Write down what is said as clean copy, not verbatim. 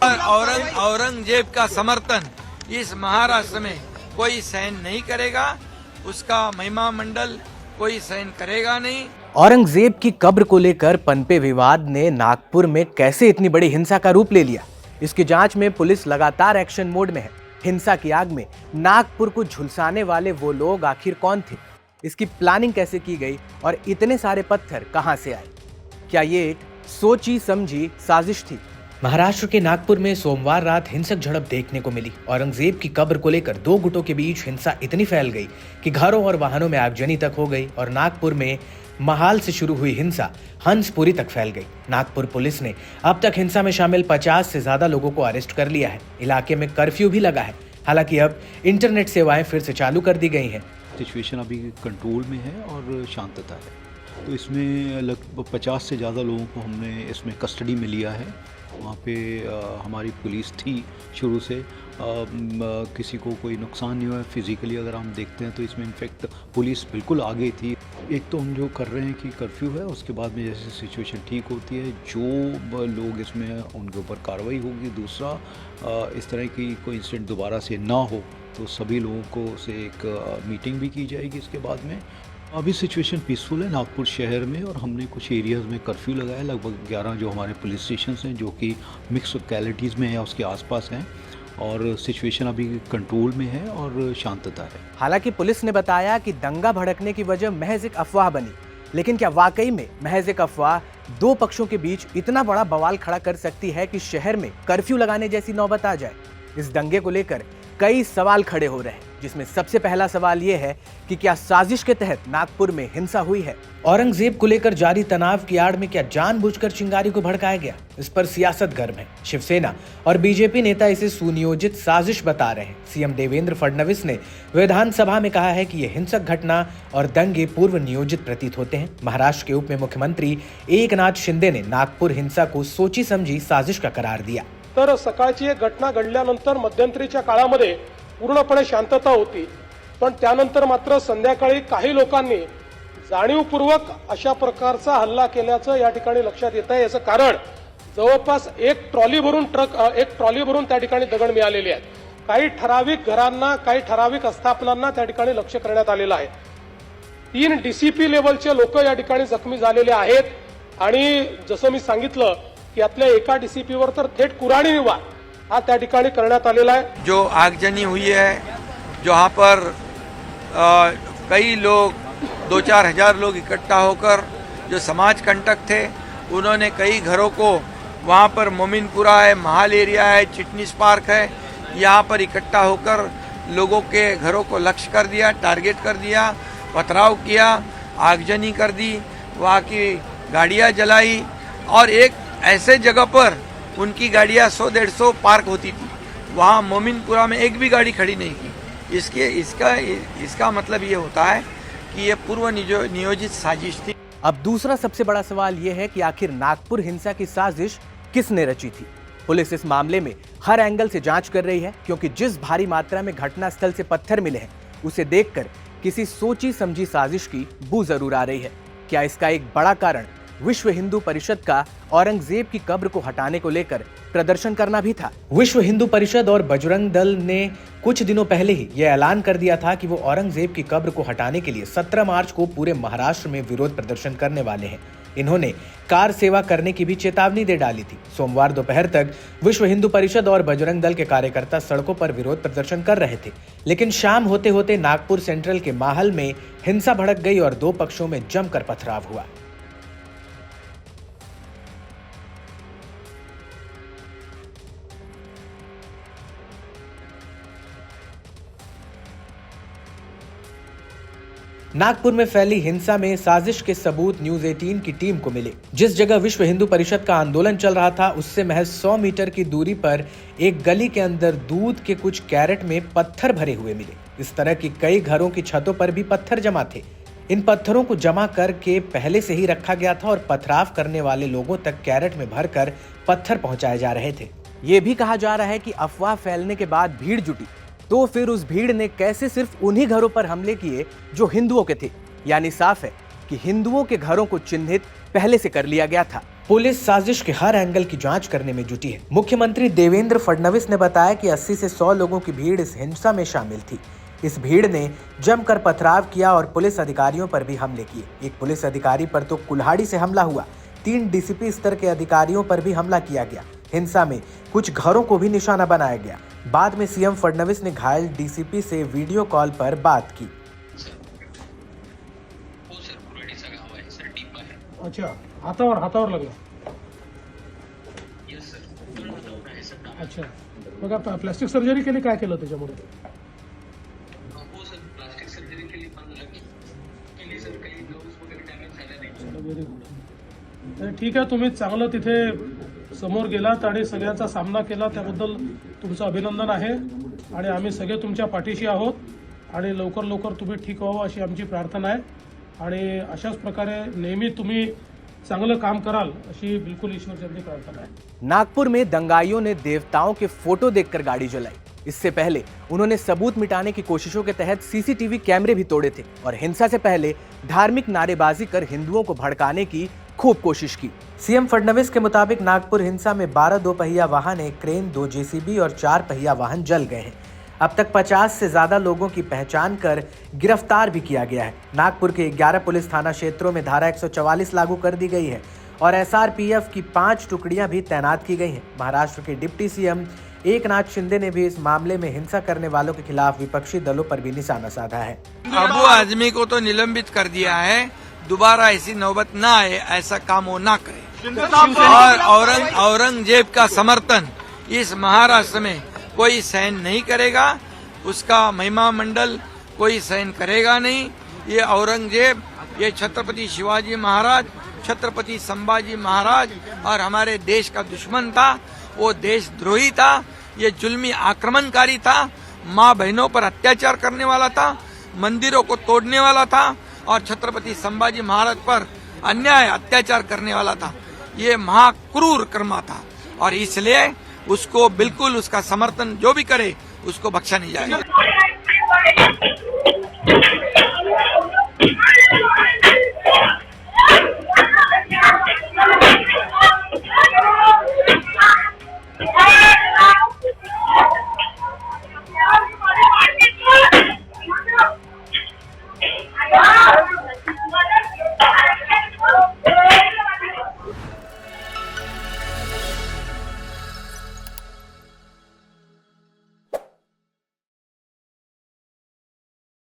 औरंगजेब का समर्थन इस महाराष्ट्र में कोई सहन नहीं करेगा, उसका महिमा मंडल कोई सहन करेगा नहीं। औरंगजेब की कब्र को लेकर पनपे विवाद ने नागपुर में कैसे इतनी बड़ी हिंसा का रूप ले लिया, इसकी जांच में पुलिस लगातार एक्शन मोड में है। हिंसा की आग में नागपुर को झुलसाने वाले वो लोग आखिर कौन थे, इसकी प्लानिंग कैसे की गई और इतने सारे पत्थर कहां से आए? क्या ये एक सोची समझी साजिश थी? महाराष्ट्र के नागपुर में सोमवार रात हिंसक झड़प देखने को मिली। औरंगजेब की कब्र को लेकर दो गुटों के बीच हिंसा इतनी फैल गई कि घरों और वाहनों में आगजनी तक हो गई और नागपुर में महाल से शुरू हुई हिंसा हंसपुरी तक फैल गई। नागपुर पुलिस ने अब तक हिंसा में शामिल 50 से ज्यादा लोगों को अरेस्ट कर लिया है। इलाके में कर्फ्यू भी लगा है। हालांकि अब इंटरनेट सेवाएं फिर से चालू कर दी गई हैं। सिचुएशन अभी कंट्रोल में है और शांतता है। तो इसमें लगभग 50 से ज़्यादा लोगों को हमने इसमें कस्टडी में लिया है। वहाँ पे हमारी पुलिस थी शुरू से। किसी को कोई नुकसान नहीं हुआ है फिज़िकली। अगर हम देखते हैं तो इसमें इनफैक्ट पुलिस बिल्कुल आगे थी। एक तो हम जो कर रहे हैं कि कर्फ्यू है, उसके बाद में जैसे सिचुएशन ठीक होती है जो लोग इसमें उनके ऊपर कार्रवाई होगी। दूसरा, इस तरह की कोई इंसिडेंट दोबारा से ना हो तो सभी लोगों को से एक मीटिंग भी की जाएगी इसके बाद में। अभी सिचुएशन पीसफुल है नागपुर शहर में और हमने कुछ एरियाज़ में कर्फ्यू लगाया। लगभग 11 जो हमारे पुलिस स्टेशन हैं जो कि मिक्स लोकेलिटीज़ में है, उसके आसपास हैं और सिचुएशन अभी कंट्रोल में है और शांतता है। हालांकि पुलिस ने बताया कि दंगा भड़कने की वजह महज एक अफवाह बनी, लेकिन क्या वाकई में महज एक अफवाह दो पक्षों के बीच इतना बड़ा बवाल खड़ा कर सकती है कि शहर में कर्फ्यू लगाने जैसी नौबत आ जाए? इस दंगे को लेकर कई सवाल खड़े हो रहे हैं, जिसमें सबसे पहला सवाल यह है कि क्या साजिश के तहत नागपुर में हिंसा हुई है? औरंगजेब को लेकर जारी तनाव की आड़ में क्या जानबूझकर चिंगारी को भड़काया गया? इस पर सियासत गर्म है। शिवसेना और बीजेपी नेता इसे सुनियोजित साजिश बता रहे हैं। सीएम देवेंद्र फडणवीस ने विधानसभा में कहा है कि यह हिंसक घटना और दंगे पूर्व नियोजित प्रतीत होते हैं। महाराष्ट्र के उप मुख्यमंत्री एकनाथ शिंदे ने नागपुर हिंसा को सोची समझी साजिश का करार दिया। तर सकाळची एक घटना घडल्यानंतर मध्यंतरीच्या काळामध्ये पूर्णपणे शांतता होती, पण त्यानंतर मात्र संध्याकाळी काही लोकांनी जाणीवपूर्वक अशा प्रकारचा हल्ला केल्याचं या ठिकाणी लक्षात येत आहे। याचं कारण जवळपास एक ट्रॉली भरून त्या ठिकाणी दगड मिळालेले आहेत। काही ठराविक घरांना, काही ठराविक आस्थापनांना त्या ठिकाणी लक्ष करण्यात आलेलं आहे। 3 डीसीपी लेवलचे लोक या ठिकाणी जखमी झालेले आहेत आणि जसं मी सांगितलं की यातल्या एका डीसीपीवर तर थेट कुऱ्हाडी वार हा त्या ठिकाणी करण्यात आलेला आहे। जो आगजनी हुई है, जहाँ पर कई लोग 2-4 हजार लोग इकट्ठा होकर जो समाज कंटक थे, उन्होंने कई घरों को वहाँ पर मोमिनपुरा है, महाल एरिया है, चिटनीस पार्क है, यहाँ पर इकट्ठा होकर लोगों के घरों को लक्ष्य कर दिया, टारगेट कर दिया, पथराव किया, आगजनी कर दी, वहाँ की गाड़ियाँ जलाई और एक ऐसे जगह पर उनकी गाड़ियाँ 100-150 पार्क होती थी, वहाँ मोमिनपुरा में एक भी गाड़ी खड़ी नहीं की। इसका मतलब ये होता है कि ये पूर्व नियोजित साजिश थी। अब दूसरा सबसे बड़ा सवाल यह है कि आखिर नागपुर हिंसा की साजिश किसने रची थी? पुलिस इस मामले में हर एंगल से जांच कर रही है, क्योंकि जिस भारी मात्रा में घटनास्थल से पत्थर मिले हैं उसे देखकर किसी सोची समझी साजिश की बू जरूर आ रही है। क्या इसका एक बड़ा कारण विश्व हिंदू परिषद का औरंगजेब की कब्र को हटाने को लेकर प्रदर्शन करना भी था? विश्व हिंदू परिषद और बजरंग दल ने कुछ दिनों पहले ही यह ऐलान कर दिया था कि वो औरंगजेब की कब्र को हटाने के लिए 17 मार्च को पूरे महाराष्ट्र में विरोध प्रदर्शन करने वाले हैं। इन्होंने कार सेवा करने की भी चेतावनी दे डाली थी। सोमवार दोपहर तक विश्व हिंदू परिषद और बजरंग दल के कार्यकर्ता सड़कों पर विरोध प्रदर्शन कर रहे थे, लेकिन शाम होते होते नागपुर सेंट्रल के माहल में हिंसा भड़क गई और दो पक्षों में जमकर पथराव हुआ। नागपुर में फैली हिंसा में साजिश के सबूत न्यूज 18 की टीम को मिले। जिस जगह विश्व हिंदू परिषद का आंदोलन चल रहा था, उससे महज 100 मीटर की दूरी पर एक गली के अंदर दूध के कुछ कैरेट में पत्थर भरे हुए मिले। इस तरह की कई घरों की छतों पर भी पत्थर जमा थे। इन पत्थरों को जमा करके पहले से ही रखा गया था और पथराव करने वाले लोगों तक कैरेट में भरकर पत्थर पहुंचाए जा रहे थे। ये भी कहा जा रहा है कि अफवाह फैलने के बाद भीड़ जुटी, तो फिर उस भीड़ ने कैसे सिर्फ उन्हीं घरों पर हमले किए जो हिंदुओं के थे? यानी साफ है कि हिंदुओं के घरों को चिन्हित पहले से कर लिया गया था। पुलिस साजिश के हर एंगल की जांच करने में जुटी है। मुख्यमंत्री देवेंद्र फडणवीस ने बताया कि 80 से 100 लोगों की भीड़ इस हिंसा में शामिल थी। इस भीड़ ने जमकर पथराव किया और पुलिस अधिकारियों पर भी हमले किए। एक पुलिस अधिकारी पर तो कुल्हाड़ी से हमला हुआ, 3 डीसीपी स्तर के अधिकारियों पर भी हमला किया गया। हिंसा में कुछ घरों को भी निशाना बनाया गया। बाद में सीएम फडणवीस ने घायल डीसीपी से वीडियो कॉल पर बात की। अच्छा, हातावर लागलं. अच्छा, मग आता प्लास्टिक सर्जरी केली, काय केलं त्याच्यामुळे? प्लास्टिक सर्जरी केली, पण केली सर, काही ग्लोव्स वगैरे डॅमेज झाले नाही. Very good. ठीक आहे, तुम्ही चांगलं तिथे समोर गेलात आणि सगळ्याचा सामना केला, त्याबद्दल तुमचं अभिनंदन आहे आणि आम्ही सगळे तुमच्या पाठीशी आहोत आणि लवकर तुम्ही ठीक व्हावं अशी आमची प्रार्थना आहे आणि अशाच प्रकारे नेहमी तुम्ही चांगलं काम कराल अशी बिल्कुल ईश्वरचंदी प्रार्थना है। नागपुर में दंगाइयों ने देवताओं के फोटो देखकर गाड़ी जलाई। इससे पहले उन्होंने सबूत मिटाने की कोशिशों के तहत सीसीटीवी कैमरे भी तोड़े थे और हिंसा से पहले धार्मिक नारेबाजी कर हिंदुओं को भड़काने की खूब कोशिश की। सीएम फडणवीस के मुताबिक नागपुर हिंसा में 12 दोपहिया वाहन, एक क्रेन, 2 जेसीबी और 4 पहिया वाहन जल गए हैं। अब तक 50 से ज्यादा लोगों की पहचान कर गिरफ्तार भी किया गया है। नागपुर के 11 पुलिस थाना क्षेत्रों में धारा 144 लागू कर दी गई है और एसआरपीएफ की 5 टुकड़ियां भी तैनात की गई हैं। महाराष्ट्र के डिप्टी सीएम एकनाथ शिंदे ने भी इस मामले में हिंसा करने वालों के खिलाफ विपक्षी दलों पर भी निशाना साधा है। अबू आजमी को तो निलंबित कर दिया है, दोबारा ऐसी नौबत ना आए, ऐसा काम वो ना करे। और औरंगजेब का समर्थन इस महाराष्ट्र में कोई सहन नहीं करेगा, उसका महिमा मंडल कोई सहन करेगा नहीं। ये औरंगजेब, ये छत्रपति शिवाजी महाराज, छत्रपति संभाजी महाराज और हमारे देश का दुश्मन था, वो देशद्रोही था, ये जुल्मी आक्रमणकारी था, माँ बहनों पर अत्याचार करने वाला था, मंदिरों को तोड़ने वाला था और छत्रपति संभाजी महाराज पर अन्याय अत्याचार करने वाला था। ये महाक्रूर कर्मा था और इसलिए उसको बिल्कुल उसका समर्थन जो भी करे उसको बख्शा नहीं जाएगा।